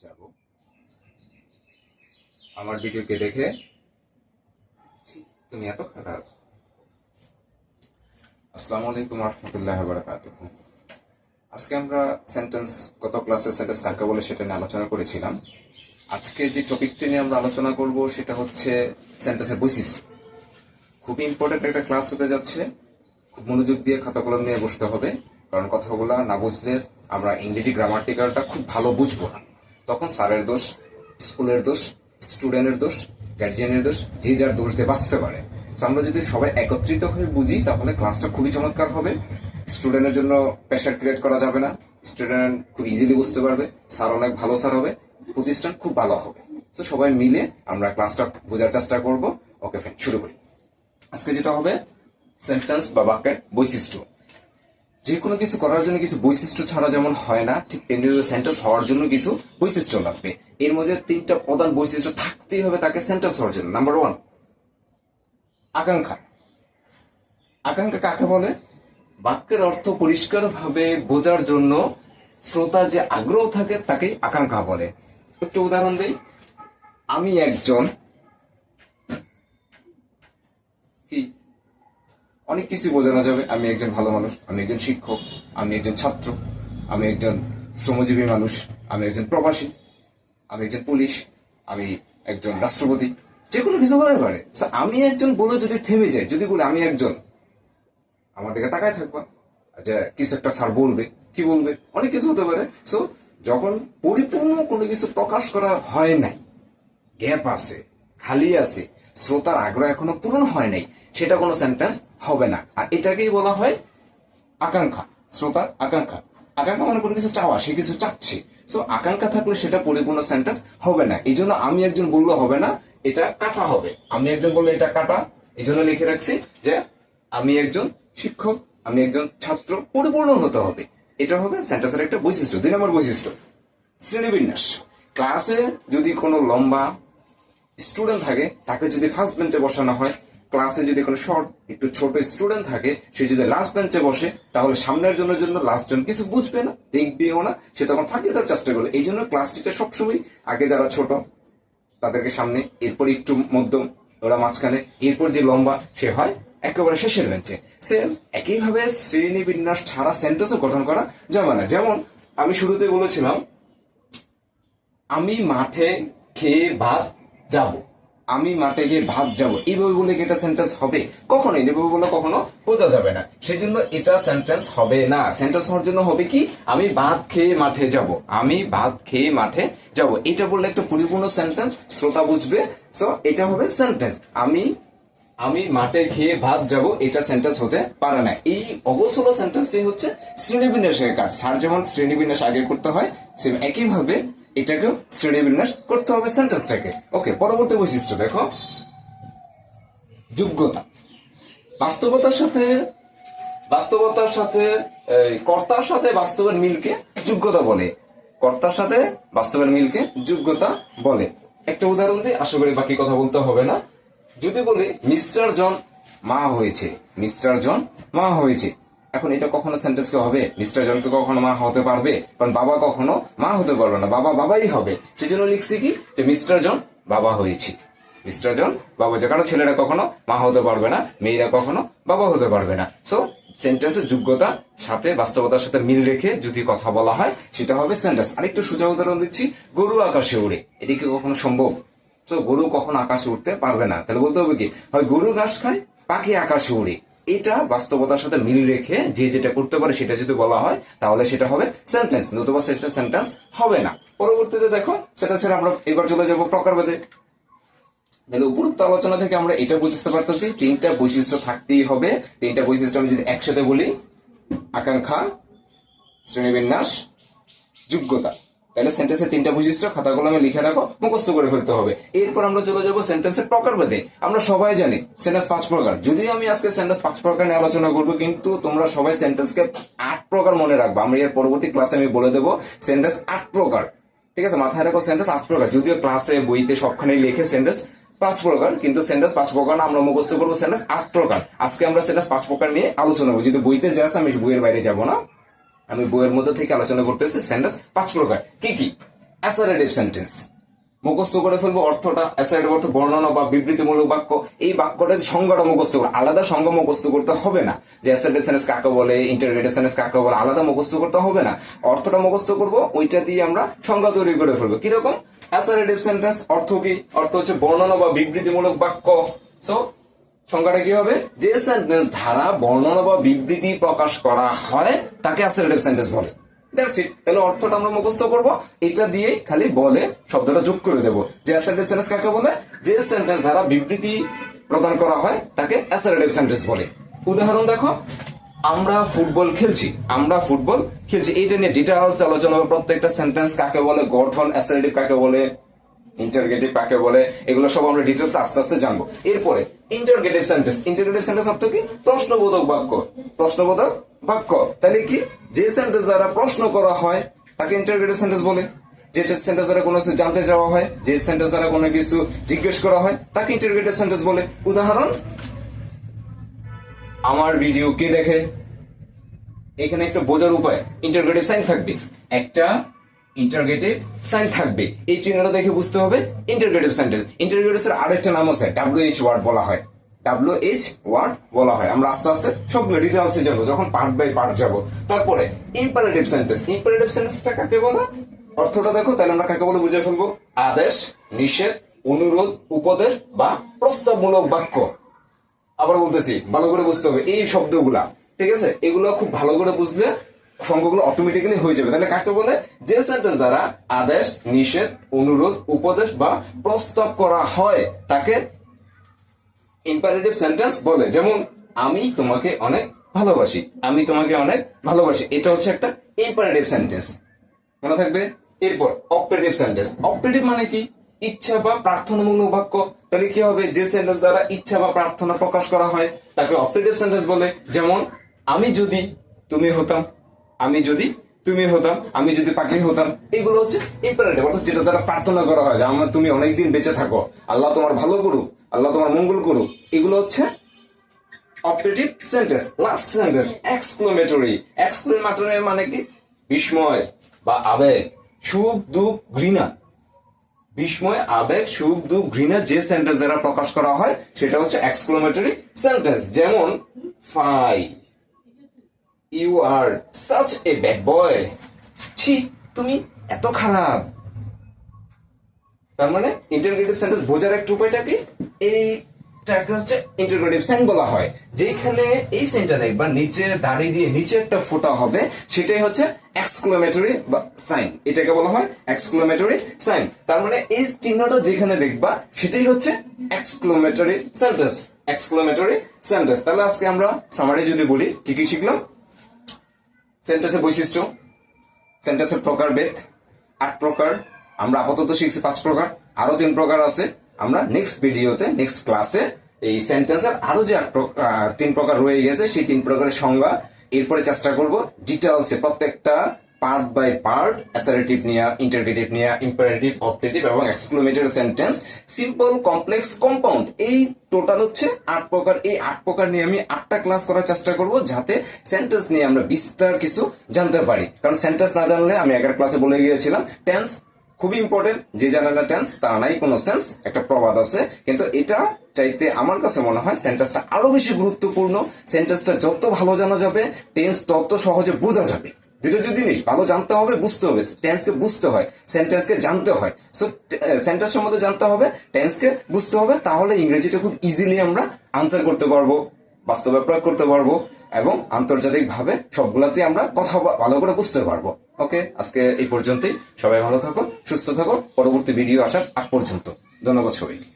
যাব আমার ভিডিওকে দেখে তুমি এত খারাপ। আসসালামু আলাইকুম রহমতুল্লাহ বারাকাতুহ। আজকে আমরা সেন্টেন্স, গত ক্লাসে সেন্টেন্স কাকে বলে সেটা নিয়ে আলোচনা করেছিলাম। আজকে যে টপিকটি নিয়ে আমরা আলোচনা করব সেটা হচ্ছে সেন্টেন্সের বৈশিষ্ট্য। খুব ইম্পর্টেন্ট একটা ক্লাস হতে যাচ্ছে, খুব মনোযোগ দিয়ে খাতা কলম নিয়ে বসতে হবে, কারণ কথাগুলো না বুঝলে আমরা ইংরেজি গ্রামাটিক্যালটা খুব ভালো বুঝবো না। তখন স্যারের দোষ, স্কুলের দোষ, স্টুডেন্টের দোষ, গার্জিয়ানের দোষ, যে যার দোষ দিয়ে বাঁচতে পারে। তো আমরা যদি সবাই একত্রিত হয়ে বুঝি তাহলে ক্লাসটা খুবই চমৎকার হবে। স্টুডেন্টের জন্য প্রেশার ক্রিয়েট করা যাবে না, স্টুডেন্ট খুব ইজিলি বুঝতে পারবে, স্যার অনেক ভালো স্যার হবে, প্রতিষ্ঠান খুব ভালো হবে। তো সবাই মিলে আমরা ক্লাসটা বোঝার চেষ্টা করব। ওকে ফ্রেন্ড, শুরু করি। আজকে যেটা হবে সেন্টেন্স বা বাক্যের বৈশিষ্ট্য। যে কোনো কিছু করার জন্য কিছু বৈশিষ্ট্য ছাড়া যেমন হয় না, ঠিক তেমনি সেন্টেন্স হওয়ার জন্য কিছু বৈশিষ্ট্য লাগবে। এর মধ্যে তিনটা প্রধান বৈশিষ্ট্য থাকতেই হবে তাকে সেন্টেন্স হওয়ার জন্য। নাম্বার 1, আকাঙ্ক্ষা। আকাঙ্ক্ষা কাকে বলে? বাক্যের অর্থ পরিষ্কারভাবে বোঝার জন্য শ্রোতা যে আগ্রহ থাকে তাকে আকাঙ্ক্ষা বলে। একটু উদাহরণ দেই। আমি একজন কি, অনেক কিছু বোঝানো যাবে। আমি একজন ভালো মানুষ, আমি একজন শিক্ষক, আমি একজন ছাত্র, আমি একজন শ্রমজীবী মানুষ, আমি একজন প্রবাসী, আমি একজন পুলিশ, আমি একজন রাষ্ট্রপতি, যে কোনো কিছু হতে পারে। আমি একজন বলে যদি থেমে যায়, যদি বলে আমি একজন, আমার দিকে তাকায় থাকবা যে কিছু একটা স্যার বলবে, কি বলবে, অনেক কিছু হতে পারে। সো যখন পরিপূর্ণ কোনো কিছু প্রকাশ করা হয় নাই, গ্যাপ আছে, খালি আছে, শ্রোতার আগ্রহ এখনো পূরণ হয় নাই, সেটা কোনো সেন্টেন্স হবে না। আর এটাকেই বলা হয় আকাঙ্ক্ষা। শ্রোতার আকাঙ্ক্ষা, আকাঙ্ক্ষা মানে কোনো কিছু চাওয়া, সে কিছু চাচ্ছে। সো আকাঙ্ক্ষা থাকলে সেটা পরিপূর্ণ সেন্টেন্স হবে না। এই জন্য আমি একজন বললে হবে না, এটা কাটা হবে। আমি একজন বললে এটা কাটা। এই জন্য লিখে রাখছি যে আমি একজন শিক্ষক, আমি একজন ছাত্র, পরিপূর্ণ হতে হবে। এটা হবে সেন্টেন্সের একটা বৈশিষ্ট্য। 2 নম্বর বৈশিষ্ট্য, শ্রেণীবিন্যাস। ক্লাসে যদি কোনো লম্বা স্টুডেন্ট থাকে তাকে যদি ফার্স্ট বেঞ্চে বসানো হয়, ক্লাসে যদি কোনো শর্ট একটু ছোট স্টুডেন্ট থাকে সে যদি লাস্ট বেঞ্চে বসে, তাহলে সামনের জনের জন্য লাস্ট জন কিছু বুঝবে না, দেখবেও না, সে তখন ফাঁকিয়ে দেওয়ার চেষ্টা করবে। এই জন্য ক্লাস টিচার সবসময় আগে যারা ছোট তাদেরকে সামনে, এরপর একটু মধ্যম, ওরা মাঝখানে, এরপর যে লম্বা সে হয় একেবারে শেষের বেঞ্চে। সেম একইভাবে শ্রেণী বিন্যাস ছাড়া সেন্টেন্সও গঠন করা যাবে না। যেমন আমি শুরুতে বলেছিলাম আমি মাঠে খেয়ে ভাত যাব, আমি মাঠে গিয়ে ভাত যাব, এইভাবে বলে কি এটা সেন্টেন্স হবে? কখনোই এইভাবে বলে কখনো বোঝা যাবে না। সেজন্য এটা সেন্টেন্স হবে না। সেন্টেন্স হওয়ার জন্য হবে কি, আমি ভাত খেয়ে মাঠে যাব, আমি ভাত খেয়ে মাঠে যাব, এটা বললে একটা পরিপূর্ণ সেন্টেন্স, শ্রোতা বুঝবে। সো এটা হবে সেন্টেন্স। আমি মাঠে খেয়ে ভাত যাব, এটা সেন্টেন্স হতে পারে না। এই অগোছল সেন্টেন্সটাই হচ্ছে শ্রেণীবিন্যাসের কাজ। স্যার যেমন শ্রেণীবিন্যাস আগে করতে হয়, সেম একইভাবে এটাকেও শ্রেণীবিন্যাস করতে হবে সেন্টেন্সটাকে। ওকে, পরবর্তী বৈশিষ্ট্য দেখো, যোগ্যতা। বাস্তবতার সাথে কর্তার সাথে বাস্তবের মিলকে যোগ্যতা বলে। কর্তার সাথে বাস্তবের মিলকে যোগ্যতা বলে। একটা উদাহরণ দিই, আশা করি বাকি কথা বলতে হবে না। যদি বলি মিস্টার জন মা হয়েছে, মিস্টার জন মা হয়েছে, এখন এটা কখনো সেন্টেন্স কে হবে? মিস্টার জনকে কখনো মা হতে পারবে? কারণ বাবা কখনো মা হতে পারবে না, বাবা বাবাই হবে। সেজন্য লিখছি কি, যে মিস্টার জন বাবা হয়েছে, মিস্টার জন বাবা হয়েছে। কারণ ছেলেরা কখনো মা হতে পারবে না, মেয়েরা কখনো বাবা হতে পারবে না। সো সেন্টেন্সের যোগ্যতা সাথে বাস্তবতার সাথে মিল রেখে যদি কথা বলা হয় সেটা হবে সেন্টেন্স। আরেকটু সোজা উদাহরণ দিচ্ছি, গরু আকাশে উড়ে, এটা কি কখনো সম্ভব? তো গরু কখনো আকাশে উঠতে পারবে না, তাহলে বলতে হবে কি, হয় গরু ঘাস খায়, পাখি আকাশে উড়ে। এটা বাস্তবতার সাথে মিল রেখে যে যেটা করতে পারে সেটা যদি বলা হয় তাহলে সেটা হবে সেন্টেন্স, নতুবা সেটা সেন্টেন্স হবে না। পরবর্তীতে দেখো, সেটা ছেড়ে আমরা এবার চলে যাবো প্রকারভেদে। তাহলে উপরোক্ত আলোচনা থেকে আমরা এটা বুঝতে পারতেছি তিনটা বৈশিষ্ট্য থাকতেই হবে। তিনটা বৈশিষ্ট্য আমি যদি একসাথে বলি, আকাঙ্ক্ষা, শ্রেণীবিন্যাস, যোগ্যতা, তাহলে সেন্টেন্সের তিনটা বৈশিষ্ট্য খাতা কলমে লিখে রাখো, মুখস্থ করে ফেলতে হবে। এরপর আমরা চলে যাবো সেন্টেন্সের প্রকারভেদে। আমরা সবাই জানি সেন্টেন্স 5 প্রকার। যদি আমি আজকে সেন্টেন্স 5 প্রকার নিয়ে আলোচনা করবো, কিন্তু তোমরা সবাই সেন্টেন্সকে 8 প্রকার মনে রাখবো। আমি এর পরবর্তী ক্লাসে আমি বলে দেবো সেন্টেন্স 8 প্রকার। ঠিক আছে, মাথায় রাখো সেন্টেন্স 8 প্রকার। যদিও ক্লাসে বইতে সবখানে লিখে সেন্টেন্স 5 প্রকার, কিন্তু সেন্টেন্স 5 প্রকার না, আমরা মুখস্থ করবো সেন্টেন্স 8 প্রকার। আজকে আমরা সেন্টেন্স 5 প্রকার নিয়ে আলোচনা করবো। যদি বইতে যাস, আমি বইয়ের বাইরে যাব না, আমি বইয়ের মধ্যে থেকে আলোচনা করতেছি সেন্টেন্স 5 প্রকার। কি কি? অ্যাসারেটিভ সেন্টেন্স মুখস্থ করে ফেলবো অর্থটা। অ্যাসারেটিভ অর্থ বর্ণনা বা বিবৃতিমূলক বাক্য। এই বাক্যটার সংজ্ঞাটা মুখস্থ করবো, আলাদা সংজ্ঞা মুখস্থ করতে হবে না। যে অ্যাসারেটিভ সেন্টেন্স কাকে বলে, ইন্টারোগেটিভ সেন্টেন্স কাকে বলে, আলাদা মুখস্থ করতে হবে না। অর্থটা মুখস্থ করবো, ওইটা দিয়ে আমরা সংজ্ঞা তৈরি করে ফেলবো। কিরকম? অ্যাসারেটিভ সেন্টেন্স অর্থ কি? অর্থ হচ্ছে বর্ণনা বা বিবৃতিমূলক বাক্য। সো সংজ্ঞাটা কি হবে? যে সেন্টেন্স দ্বারা বর্ণনা বা বিবৃতি প্রকাশ করা হয় তাকে অ্যাসারেটিভ সেন্টেন্স বলে। That's it. তাহলে অর্থটা আমরা মুখস্থ করব, এটা দিয়ে খালি বলে শব্দটা যোগ করে দেবো। যে অ্যাসারেটিভ সেন্টেন্স কাকে বলে? যে সেন্টেন্স দ্বারা বিবৃতি প্রদান করা হয় তাকে অ্যাসারেটিভ সেন্টেন্স বলে। উদাহরণ দেখো, আমরা ফুটবল খেলছি। এইটা নিয়ে ডিটেইলস আলোচনা হবে। প্রত্যেকটা সেন্টেন্স কাকে বলে, গঠন, অ্যাসারেটিভ কাকে বলে, ইন্টারগেটিভ কাকে বলে, এগুলো সব আমরা ডিটেইলস আস্তে আস্তে জানবো। এরপরে ইন্টারগেটিভ সেন্টেন্স অর্থ কি? প্রশ্নবোধক বাক্য। তাহলে কি? যে সেন্টেন্স দ্বারা প্রশ্ন করা হয় তাকে ইন্টারগেটিভ সেন্টেন্স বলে। যে সেন্টেন্স দ্বারা কোনো কিছু জানতে চাওয়া হয়, যে সেন্টেন্স দ্বারা কোনো কিছু জিজ্ঞেস করা হয় তাকে ইন্টারগেটিভ সেন্টেন্স বলে। উদাহরণ, আমার ভিডিও কে দেখে? এখানে একটা বোঝার উপায়, ইন্টারগেটিভ সাইন থাকবে। এই চিহ্নটা দেখে বুঝতে হবে ইন্টারগেটিভ সেন্টেন্স। ইন্টারগেটিভ এর আরেকটা নাম আছে WH ওয়ার্ড বলা হয়। আমরা আস্তে আস্তে সবগুলো ডিটেইলসে জানবো যখন পার্ট বাই পার্ট যাব। তারপরে ইম্পারেটিভ সেন্টেন্সটা কাকে বলে? অর্থটা দেখো, তাহলে আমরা কাকে বলে বুঝে ফেলবো। আদেশ, নিষেধ, অনুরোধ, উপদেশ বা প্রস্তাবমূলক বাক্য। আবার বলতেছি, ভালো করে বুঝতে হবে এই শব্দগুলা, ঠিক আছে? এগুলো খুব ভালো করে বুঝলে সংখ্যাগুলো অটোমেটিক্যালি হয়ে যাবে। তাহলে কাকে বলে? যে সেন্টেন্স দ্বারা আদেশ, নিষেধ, অনুরোধ, উপদেশ বা প্রস্তাব করা হয় তাকে ইম্পারেটিভ সেন্টেন্স বলে। যেমন, আমি তোমাকে অনেক ভালোবাসি। এটা হচ্ছে একটা ইম্পারেটিভ সেন্টেন্স, মনে থাকবে। এরপর অপারেটিভ সেন্টেন্স। অপারেটিভ মানে কি? ইচ্ছা বা প্রার্থনামূলক বাক্য। তাহলে কি হবে? যে সেন্টেন্স দ্বারা ইচ্ছা বা প্রার্থনা প্রকাশ করা হয় তাকে অপারেটিভ সেন্টেন্স বলে। যেমন, আমি যদি পাখি হতাম। এগুলো হচ্ছে ইম্পারেটিভ, অর্থাৎ যেটা দ্বারা প্রার্থনা করা হয় যে তুমি অনেকদিন বেঁচে থাকো, আল্লাহ তোমার ভালো করুক, আল্লাহ তোমার মঙ্গল করুক। এগুলো হচ্ছে operative sentence. Last sentence exclamatory মানে কি? বিস্ময় বা আবেগ, সুখ, দুঃখ, ঘৃণা। যে সেন্টেন্স দ্বারা প্রকাশ করা হয় সেটা হচ্ছে এক্সক্লেমেটরি সেন্টেন্স। যেমন, fie, you are such a bad boy. ছি, তুমি এত খারাপ। তার মানে ইন্টারোগেটিভ সেন্টেন্স বোঝার একটা উপায়টা কি? এইটাকে হচ্ছে ইন্টারোগেটিভ সাইন বলা হয়। যেখানে এই সাইনটা দেখবা নিচে দাঁড়িয়ে দিয়ে নিচে একটা ফোঁটা হবে, সেটাই হচ্ছে এক্সক্লেমেটরি বা সাইন। এটাকে বলা হয় এক্সক্লেমেটরি সাইন। তার মানে এই চিহ্নটা যেখানে দেখবা সেটাই হচ্ছে এক্সক্লেমেটরি সেন্টেন্স। তাহলে আজকে আমরা সামারি যদি বলি, কি শিখলাম? সেন্টেন্সের বৈশিষ্ট্য, সেন্টেন্সের প্রকারভেদ 8 প্রকার। আমরা আপাতত শিখছি 5 প্রকার, আরো 3 প্রকার আছে। আমরা নেক্সট ভিডিওতে, নেক্সট ক্লাসে এই সেন্টেন্সের আরো যে 3 প্রকার রয়ে গেছে সেই 3 প্রকারের সংজ্ঞা এরপরে চেষ্টা করব ডিটেইলসে প্রত্যেকটা পার্ট বাই পার্ট, অ্যাসারেটিভ নিয়ে, ইন্টারগেটিভ নিয়ে, ইম্পারেটিভ, অবজেক্টিভ এবং exclamatory sentence, simple, complex, compound, এই টোটাল হচ্ছে 8 প্রকার। এই 8 প্রকার নিয়ে আমি 8টা ক্লাস করার চেষ্টা করব যাতে সেন্টেন্স নিয়ে আমরা বিস্তার কিছু জানতে পারি। কারণ সেন্টেন্স না জানলে, আমি 11 ক্লাসে বলে গিয়েছিলাম, টেন্স খুবই ইম্পর্টেন্ট। যে জানে না টেন্স তার নাই কোনো সেন্স, একটা প্রবাদ আছে। কিন্তু এটা চাইতে আমার কাছে মনে হয় সেন্টেন্সটা আরো বেশি গুরুত্বপূর্ণ। সেন্টেন্সটা যত ভালো জানা যাবে, টেন্স তত সহজে বোঝা যাবে। দুটো জিনিস ভালো জানতে হবে, বুঝতে হবে। টেন্সকে বুঝতে হয়, সেন্টেন্সকে জানতে হয়। সো সেন্টেন্স সম্বন্ধে জানতে হবে, টেন্সকে বুঝতে হবে। তাহলে ইংরেজিটা খুব ইজিলি আমরা আনসার করতে পারবো, বাস্তবে প্রয়োগ করতে পারবো এবং আন্তর্জাতিক ভাবে সবগুলাতে আমরা কথা ভালো করে বুঝতে পারবো। ওকে, আজকে এই পর্যন্তই। সবাই ভালো থাকো, সুস্থ থাকো। পরবর্তী ভিডিও আসার আগ পর্যন্ত ধন্যবাদ সবাইকে।